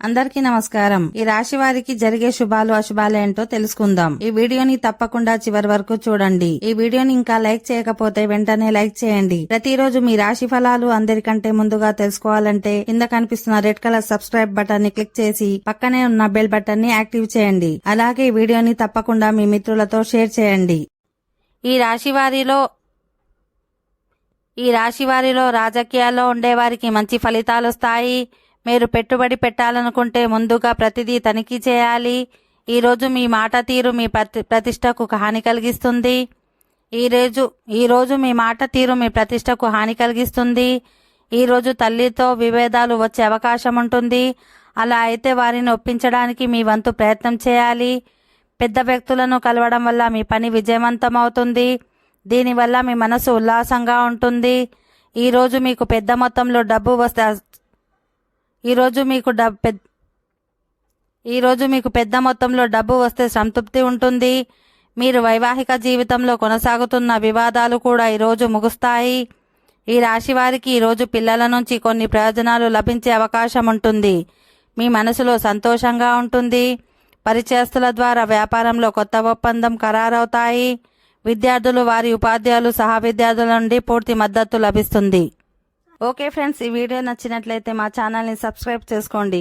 అందరికీ నమస్కారం. ఈ రాశి వారికి జరిగే శుభాలు అశుభాలు ఏంటో తెలుసుకుందాం. ఈ వీడియోని తప్పకుండా చివరి వరకు చూడండి. ఈ వీడియోని ఇంకా లైక్ చేయకపోతే వెంటనే లైక్ చేయండి. ప్రతిరోజు మీ రాశి ఫలాలు అందరికంటే ముందుగా తెలుసుకోవాలంటే కింద కనిపిస్తున్న రెడ్ కలర్ సబ్స్క్రైబ్ బటన్ ని క్లిక్ చేసి పక్కనే ఉన్న బెల్ బటన్ ని యాక్టివ్ చేయండి. అలాగే ఈ వీడియోని తప్పకుండా మీ మిత్రులతో షేర్ చేయండి. ఈ రాశి వారిలో రాజకీయాల్లో ఉండేవారికి మంచి ఫలితాలు వస్తాయి. మీరు పెట్టుబడి పెట్టాలనుకుంటే ముందుగా ప్రతిదీ తనిఖీ చేయాలి. ఈరోజు మీ మాట తీరు మీ ప్రతిష్టకు హాని కలిగిస్తుంది. ఈరోజు మీ మాట తీరు మీ ప్రతిష్టకు హాని కలిగిస్తుంది. ఈరోజు తల్లితో విభేదాలు వచ్చే అవకాశం ఉంటుంది. అలా అయితే వారిని ఒప్పించడానికి మీ వంతు ప్రయత్నం చేయాలి. పెద్ద వ్యక్తులను కలవడం వల్ల మీ పని విజయవంతం అవుతుంది. దీనివల్ల మీ మనసు ఉల్లాసంగా ఉంటుంది. ఈరోజు మీకు పెద్ద మొత్తంలో డబ్బు వస్తే పెద్ద మొత్తంలో డబ్బు వస్తే సంతృప్తి ఉంటుంది. మీరు వైవాహిక జీవితంలో కొనసాగుతున్న వివాదాలు కూడా ఈరోజు ముగుస్తాయి. ఈ రాశి వారికి ఈరోజు పిల్లల నుంచి కొన్ని ప్రయోజనాలు లభించే అవకాశం ఉంటుంది. మీ మనసులో సంతోషంగా ఉంటుంది. పరిచయస్తుల ద్వారా వ్యాపారంలో కొత్త ఒప్పందం ఖరారవుతాయి. విద్యార్థులు వారి ఉపాధ్యాయులు సహా విద్యార్థుల నుండి పూర్తి మద్దతు లభిస్తుంది. ఓకే ఫ్రెండ్స్, ఈ వీడియో నచ్చినట్లయితే మా ఛానల్ని సబ్స్క్రైబ్ చేసుకోండి.